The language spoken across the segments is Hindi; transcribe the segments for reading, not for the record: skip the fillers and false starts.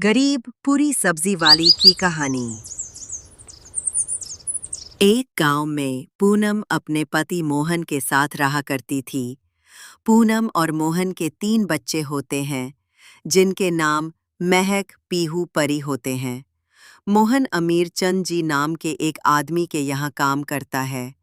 गरीब पूरी सब्जी वाली की कहानी। एक गांव में पूनम अपने पति मोहन के साथ रहा करती थी। पूनम और मोहन के 3 बच्चे होते हैं, जिनके नाम महक, पीहू, परी होते हैं। मोहन अमीर चंद जी नाम के एक आदमी के यहाँ काम करता है।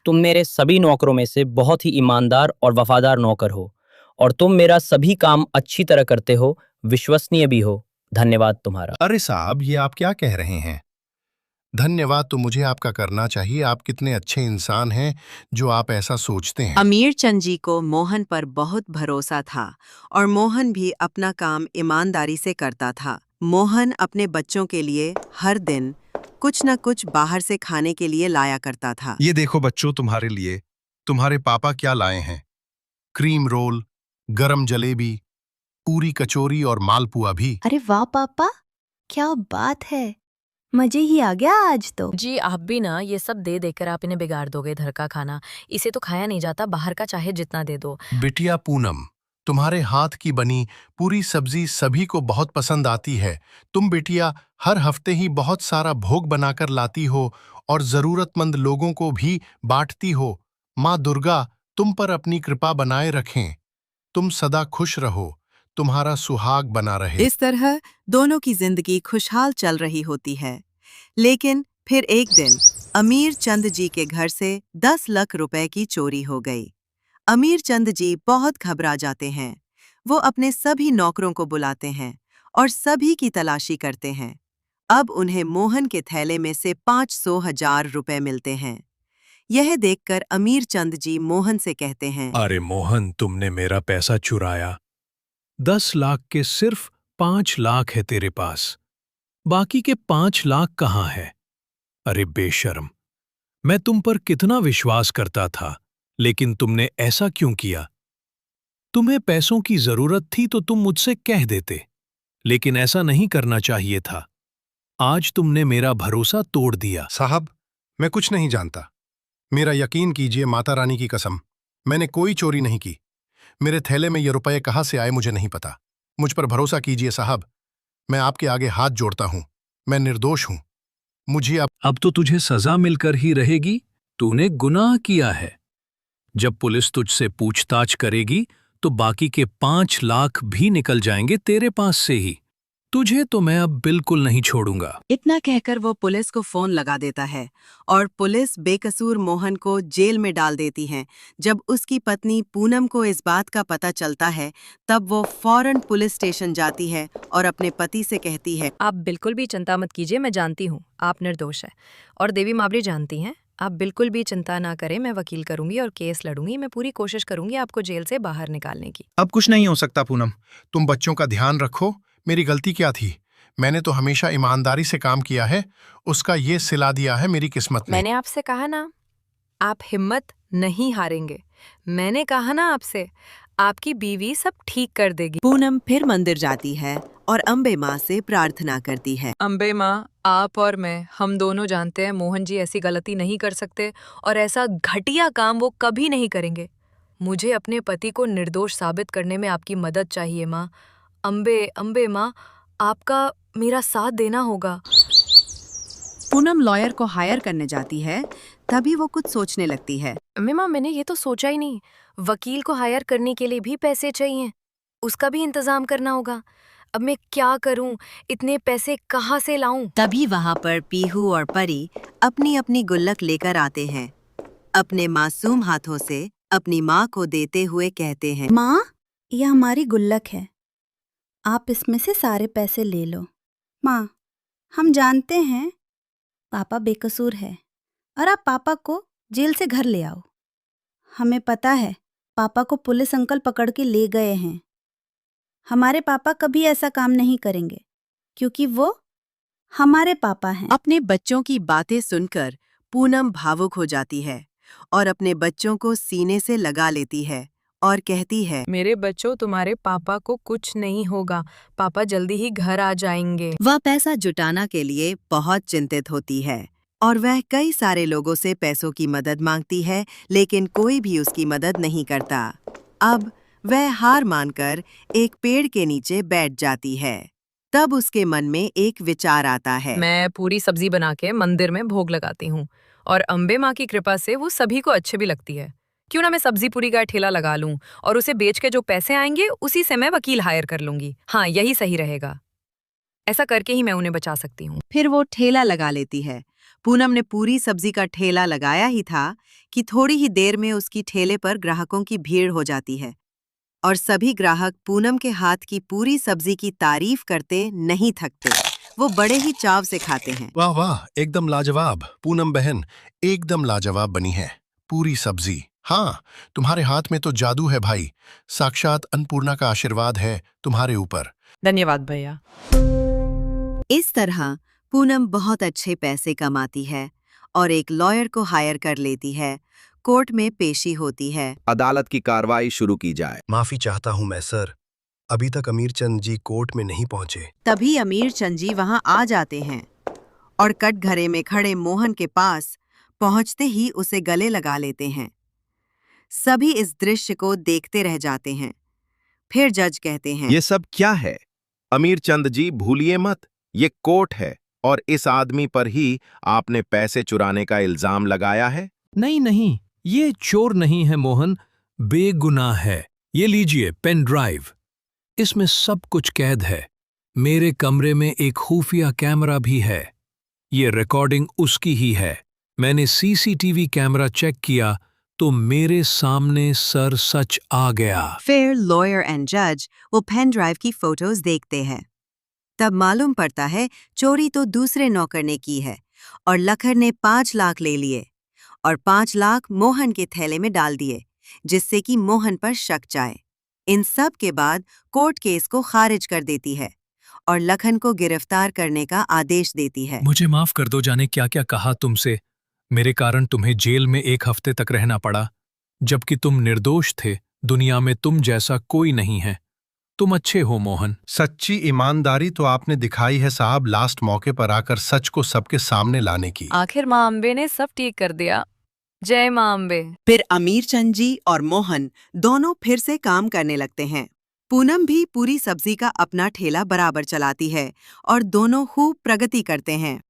तुम मेरे सभी नौकरों में से बहुत ही ईमानदार और वफादार नौकर हो और तुम मेरा सभी काम अच्छी तरह करते हो, विश्वसनीय भी हो। धन्यवाद तुम्हारा। अरे साहब, ये आप क्या कह रहे हैं? धन्यवाद तो मुझे आपका करना चाहिए। आप कितने अच्छे इंसान हैं जो आप ऐसा सोचते हैं। अमीर चंद जी को मोहन पर बहुत भरोसा था और मोहन भी अपना काम ईमानदारी से करता था। मोहन अपने बच्चों के लिए हर दिन कुछ न कुछ बाहर से खाने के लिए लाया करता था। ये देखो बच्चों, तुम्हारे लिए तुम्हारे पापा क्या लाए हैं। क्रीम रोल, गरम जलेबी, पूरी कचौरी और मालपुआ भी। अरे वाह पापा, क्या बात है, मजे ही आ गया आज तो। जी आप भी ना ये सब दे देकर आप इन्हें बिगाड़ दोगे घर का खाना। इसे तो खाया नहीं जाता, बाहर का चाहे जितना दे दो। बिटिया पूनम, तुम्हारे हाथ की बनी पूरी सब्जी सभी को बहुत पसंद आती है। तुम बिटिया हर हफ्ते ही बहुत सारा भोग बनाकर लाती हो और जरूरतमंद लोगों को भी बांटती हो। माँ दुर्गा तुम पर अपनी कृपा बनाए रखें। तुम सदा खुश रहो, तुम्हारा सुहाग बना रहे। इस तरह दोनों की जिंदगी खुशहाल चल रही होती है। लेकिन फिर एक दिन अमीर चंद जी के घर से 10 लाख रुपए की चोरी हो गई। अमीर चंद जी बहुत घबरा जाते हैं। वो अपने सभी नौकरों को बुलाते हैं और सभी की तलाशी करते हैं। अब उन्हें मोहन के थैले में से 500,000 रुपए मिलते हैं। यह देखकर अमीर चंद जी मोहन से कहते हैं, अरे मोहन, तुमने मेरा पैसा चुराया। 10 लाख के सिर्फ 5 लाख है तेरे पास, बाकी के 5 लाख कहाँ है? अरे बेशर्म, मैं तुम पर कितना विश्वास करता था, लेकिन तुमने ऐसा क्यों किया? तुम्हें पैसों की जरूरत थी तो तुम मुझसे कह देते, लेकिन ऐसा नहीं करना चाहिए था। आज तुमने मेरा भरोसा तोड़ दिया। साहब, मैं कुछ नहीं जानता। मेरा यकीन कीजिए, माता रानी की कसम, मैंने कोई चोरी नहीं की। मेरे थैले में ये रुपए कहाँ से आए मुझे नहीं पता। मुझ पर भरोसा कीजिए साहब, मैं आपके आगे हाथ जोड़ता हूं। मैं निर्दोष हूं। मुझे अब तो तुझे सजा मिलकर ही रहेगी। तूने गुनाह किया है। जब पुलिस तुझसे पूछताछ करेगी तो बाकी के 5 लाख भी निकल जाएंगे तेरे पास से ही। तुझे तो मैं अब बिल्कुल नहीं छोड़ूंगा। इतना कहकर वो पुलिस को फोन लगा देता है और पुलिस बेकसूर मोहन को जेल में डाल देती है। जब उसकी पत्नी पूनम को इस बात का पता चलता है, तब वो फौरन पुलिस स्टेशन जाती है और अपने पति से कहती है, आप बिल्कुल भी चिंता मत कीजिए, मैं जानती हूँ आप निर्दोष हैं और देवी माँ भी जानती हैं। आप बिल्कुल भी चिंता ना करें, मैं वकील करूंगी और केस लड़ूंगी। मैं पूरी कोशिश करूंगी आपको जेल से बाहर निकालने की। अब कुछ नहीं हो सकता पूनम। तुम बच्चों का ध्यान रखो। मेरी गलती क्या थी? मैंने तो हमेशा ईमानदारी से काम किया है। उसका ये सिला दिया है मेरी किस्मत ने। मैंने आपसे कहा ना, आप हिम्मत नहीं हारेंगे। मैंने कहा ना आपसे, आपकी बीवी सब ठीक कर देगी। पूनम फिर मंदिर जाती है और अम्बे माँ से प्रार्थना करती है। अम्बे माँ, आप और मैं, हम दोनों जानते हैं मोहन जी ऐसी गलती नहीं कर सकते और ऐसा घटिया काम वो कभी नहीं करेंगे। मुझे अपने पति को निर्दोष साबित करने में आपकी मदद चाहिए माँ। अम्बे माँ, आपका मेरा साथ देना होगा। पूनम लॉयर को हायर करने जाती है। तभी वो कुछ सोचने लगती है। अम्बे माँ, मैंने ये तो सोचा ही नहीं, वकील को हायर करने के लिए भी पैसे चाहिए, उसका भी इंतजाम करना होगा। अब मैं क्या करूं, इतने पैसे कहाँ से लाऊं? तभी वहाँ पर पीहू और परी अपनी अपनी गुल्लक लेकर आते हैं। अपने मासूम हाथों से अपनी माँ को देते हुए कहते हैं, माँ, यह हमारी गुल्लक है, आप इसमें से सारे पैसे ले लो। माँ, हम जानते हैं पापा बेकसूर है और आप पापा को जेल से घर ले आओ। हमें पता है पापा को पुलिस अंकल पकड़ के ले गए हैं। हमारे पापा कभी ऐसा काम नहीं करेंगे क्योंकि वो हमारे पापा हैं। अपने बच्चों की बातें सुनकर पूनम भावुक हो जाती है और अपने बच्चों को सीने से लगा लेती है और कहती है, मेरे बच्चों, तुम्हारे पापा को कुछ नहीं होगा, पापा जल्दी ही घर आ जाएंगे। वह पैसा जुटाना के लिए बहुत चिंतित होती है और वह कई सारे लोगों से पैसों की मदद मांगती है, लेकिन कोई भी उसकी मदद नहीं करता। अब वह हार मानकर एक पेड़ के नीचे बैठ जाती है। तब उसके मन में एक विचार आता है। मैं पूरी सब्जी बना के मंदिर में भोग लगाती हूँ और अम्बे माँ की कृपा से वो सभी को अच्छी भी लगती है। क्यों ना मैं सब्जी पूरी का ठेला लगा लूं और उसे बेच के जो पैसे आएंगे उसी से मैं वकील हायर कर लूंगी। हाँ, यही सही रहेगा। ऐसा करके ही मैं उन्हें बचा सकती हूँ। फिर वो ठेला लगा लेती है। पूनम ने पूरी सब्जी का ठेला लगाया ही था कि थोड़ी ही देर में उसकी ठेले पर ग्राहकों की भीड़ हो जाती है और सभी ग्राहक पूनम के हाथ की पूरी सब्जी की तारीफ करते नहीं थकते। वो बड़े ही चाव से खाते हैं। वाह वाह, एकदम लाजवाब पूनम बहन, एकदम लाजवाब बनी है पूरी सब्जी। हाँ, तुम्हारे हाथ में तो जादू है भाई, साक्षात अन्नपूर्णा का आशीर्वाद है तुम्हारे ऊपर। धन्यवाद भैया। इस तरह पूनम बहुत अच्छे पैसे कमाती है और एक लॉयर को हायर कर लेती है। कोर्ट में पेशी होती है। अदालत की कार्रवाई शुरू की जाए। माफी चाहता हूँ मैं सर, अभी तक अमीर चंद जी कोर्ट में नहीं पहुंचे। तभी अमीर चंद जी वहां आ जाते हैं और कटघरे में खड़े मोहन के पास पहुंचते ही उसे गले लगा लेते हैं। सभी इस दृश्य को देखते रह जाते हैं। फिर जज कहते हैं, ये सब क्या है? अमीर चंद जी, भूलिए मत, ये कोर्ट है और इस आदमी पर ही आपने पैसे चुराने का इल्जाम लगाया है। नहीं नहीं, ये चोर नहीं है मोहन, बेगुनाह है। ये लीजिए पेन ड्राइव, इसमें सब कुछ कैद है। मेरे कमरे में एक खुफिया कैमरा भी है, ये रिकॉर्डिंग उसकी ही है। मैंने सीसीटीवी कैमरा चेक किया तो मेरे सामने सर सच आ गया। फिर लॉयर एंड जज वो पेन ड्राइव की फोटोज देखते हैं। तब मालूम पड़ता है चोरी तो दूसरे नौकर ने की है और लखर ने 5 लाख ले लिए और 5 लाख मोहन के थैले में डाल दिए, जिससे कि मोहन पर शक जाए। इन सब के बाद कोर्ट केस को खारिज कर देती है और लखन को गिरफ्तार करने का आदेश देती है। मुझे माफ कर दो, जाने क्या क्या कहा तुमसे। मेरे कारण तुम्हें जेल में 1 हफ्ते तक रहना पड़ा, जबकि तुम निर्दोष थे। दुनिया में तुम जैसा कोई नहीं है। तुम अच्छे हो मोहन। सच्ची ईमानदारी तो आपने दिखाई है साहब, लास्ट मौके पर आकर सच को सबके सामने लाने की। आखिर माँ अम्बे ने सब ठीक कर दिया। जय माँ अम्बे। फिर अमीर चंद जी और मोहन दोनों फिर से काम करने लगते हैं। पूनम भी पूरी सब्जी का अपना ठेला बराबर चलाती है और दोनों खूब प्रगति करते हैं।